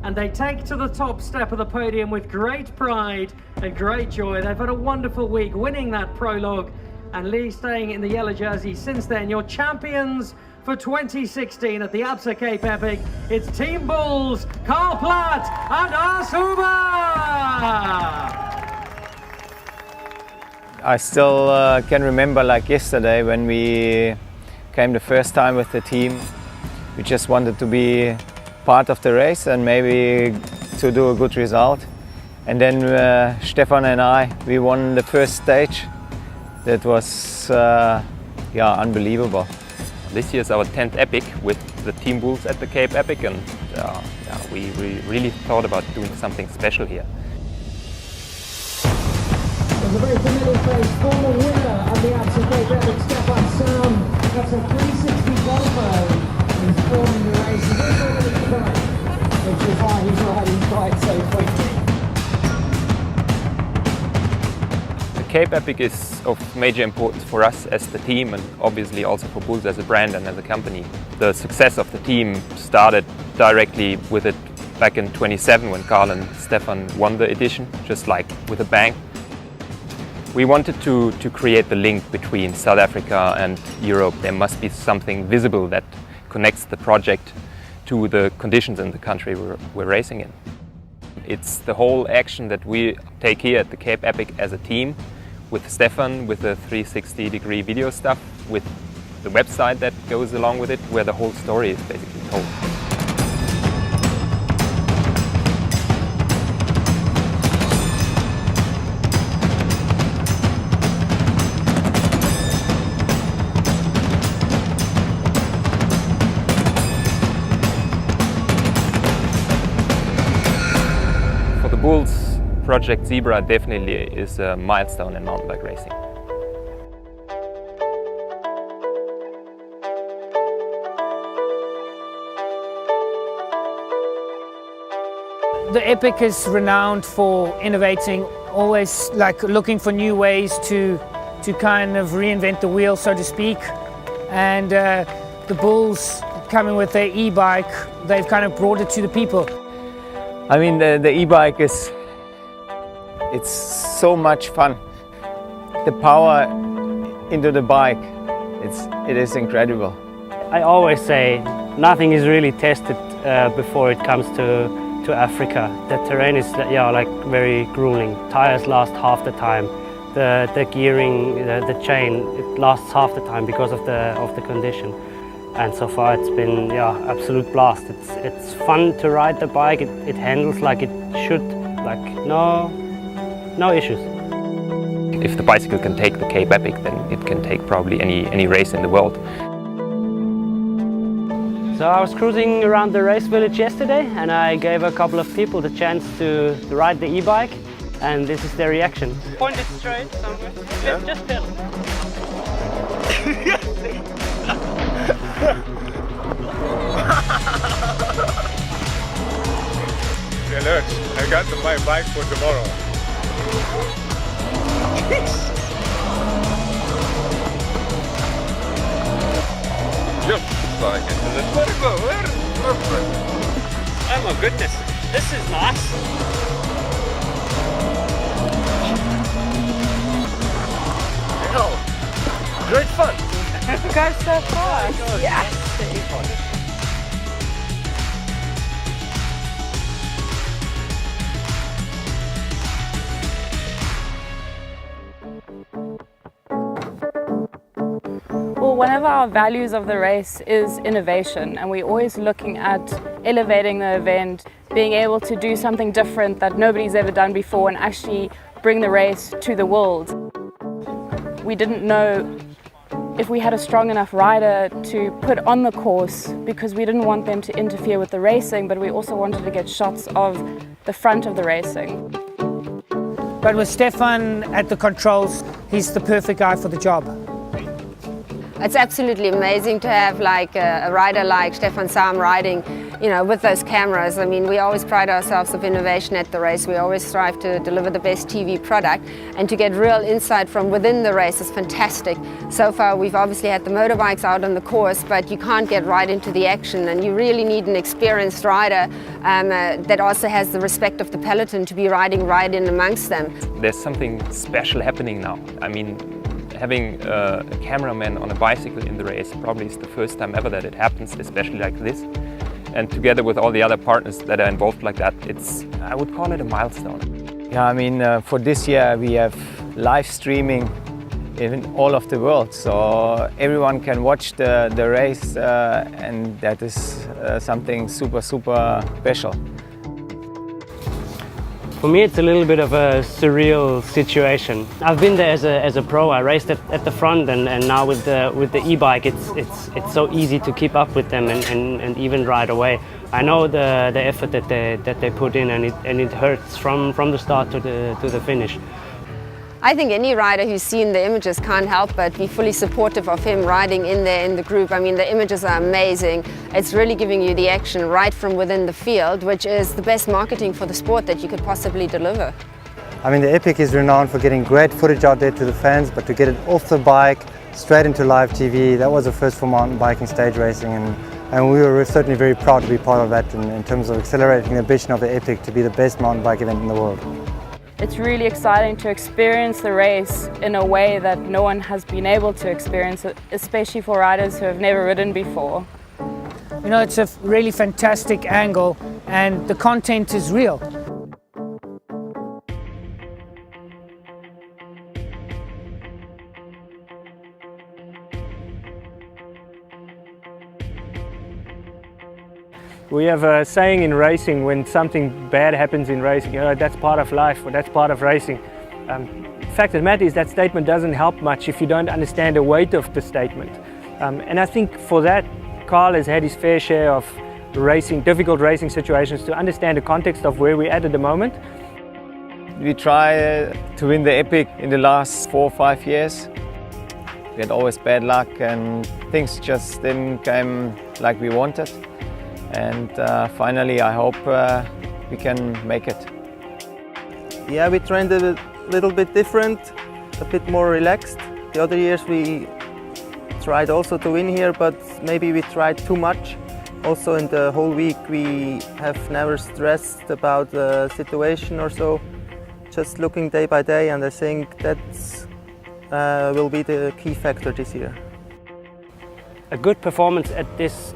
and they take to the top step of the podium with great pride and great joy. They've had a wonderful week winning that prologue, and Lee staying in the yellow jersey since then. Your champions for 2016 at the Absa Cape Epic, it's Team Bulls, Karl Platt and Ars Huber! I still can remember like yesterday when we came the first time with the team. We just wanted to be part of the race and maybe to do a good result. And then Stefan and I, we won the first stage. That was unbelievable. This year is our 10th epic with the Team Bulls at the Cape Epic, and we really thought about doing something special here. There's a very familiar face, former winner of the Absa Cape Epic, Stefan Sam. That's a 360 Volvo. He's forming the race. He's also going to be right, which is why he's riding quite so quickly. The Cape Epic is of major importance for us as the team, and obviously also for Bulls as a brand and as a company. The success of the team started directly with it back in 2007 when Karl and Stefan won the edition, just like with a bang. We wanted to create the link between South Africa and Europe. There must be something visible that connects the project to the conditions in the country we're racing in. It's the whole action that we take here at the Cape Epic as a team, with Stefan, with the 360-degree video stuff, with the website that goes along with it, where the whole story is basically told. Bulls, ProjectZebra definitely is a milestone in mountain bike racing. The Epic is renowned for innovating, always like looking for new ways to kind of reinvent the wheel, so to speak. And the Bulls coming with their e-bike, they've kind of brought it to the people. I mean, the e-bike it's so much fun. The power into the bike, it is incredible. I always say nothing is really tested before it comes to Africa. The terrain is like very grueling. Tires last half the time. The gearing, the chain, it lasts half the time because of the condition. And so far it's been absolute blast. It's fun to ride the bike. It handles like it should, like no issues. If the bicycle can take the Cape Epic, then it can take probably any race in the world. So I was cruising around the race village yesterday, and I gave a couple of people the chance to ride the e-bike, and this is their reaction. Point it straight somewhere. Yeah. Just pedal. Alert! I got my bike for tomorrow. Just like it. Oh my goodness, this is nice. Hell, great fun. Go so fast. Yes. Well, one of our values of the race is innovation, and we're always looking at elevating the event, being able to do something different that nobody's ever done before and actually bring the race to the world. We didn't know if we had a strong enough rider to put on the course because we didn't want them to interfere with the racing, but we also wanted to get shots of the front of the racing. But with Stefan at the controls, he's the perfect guy for the job. It's absolutely amazing to have like a rider like Stefan Sam riding, with those cameras. I mean, we always pride ourselves of innovation at the race. We always strive to deliver the best TV product, and to get real insight from within the race is fantastic. So far, we've obviously had the motorbikes out on the course, but you can't get right into the action, and you really need an experienced rider that also has the respect of the peloton to be riding right in amongst them. There's something special happening now. I mean, having a cameraman on a bicycle in the race probably is the first time ever that it happens, especially like this. And together with all the other partners that are involved like that, I would call it a milestone. Yeah, I mean, for this year we have live streaming in all of the world, so everyone can watch the race, and that is something super special. For me, it's a little bit of a surreal situation. I've been there as a pro. I raced at the front, and now with the e-bike, it's so easy to keep up with them and even ride away. I know the effort that they put in, and it hurts from the start to the finish. I think any rider who's seen the images can't help but be fully supportive of him riding in there in the group. I mean, the images are amazing. It's really giving you the action right from within the field, which is the best marketing for the sport that you could possibly deliver. I mean, the Epic is renowned for getting great footage out there to the fans, but to get it off the bike, straight into live TV, that was a first for mountain biking stage racing, and we were certainly very proud to be part of that in terms of accelerating the ambition of the Epic to be the best mountain bike event in the world. It's really exciting to experience the race in a way that no one has been able to experience it, especially for riders who have never ridden before. You know, it's a really fantastic angle and the content is real. We have a saying in racing, when something bad happens in racing, you know, that's part of life, or that's part of racing. The fact of the matter is that statement doesn't help much if you don't understand the weight of the statement. And I think for that, Carl has had his fair share of difficult racing situations to understand the context of where we're at the moment. We try to win the Epic in the last 4 or 5 years. We had always bad luck and things just didn't come like we wanted. And finally, I hope we can make it. Yeah, we trained a little bit different, a bit more relaxed. The other years we tried also to win here, but maybe we tried too much. Also in the whole week we have never stressed about the situation or so, just looking day by day, and I think that will be the key factor this year. A good performance at this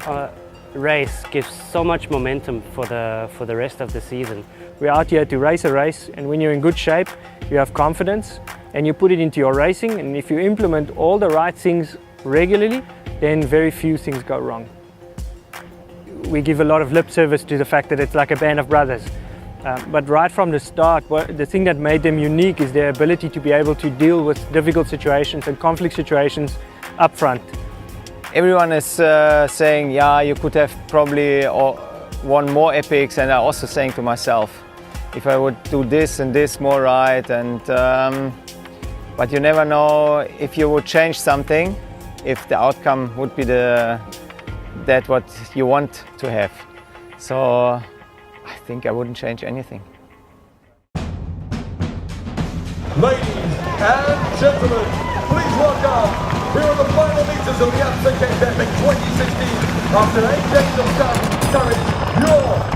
race gives so much momentum for the rest of the season. We're out here to race a race, and when you're in good shape, you have confidence and you put it into your racing, and if you implement all the right things regularly, then very few things go wrong. We give a lot of lip service to the fact that it's like a band of brothers. But right from the start, the thing that made them unique is their ability to be able to deal with difficult situations and conflict situations up front. Everyone is saying, yeah, you could have probably won more epics, and I'm also saying to myself, if I would do this and this more right, and but you never know if you would change something, if the outcome would be that what you want to have. So I think I wouldn't change anything. Ladies and gentlemen, please welcome, here are the final meters of the African Epic 2016. After 8 days of courage, your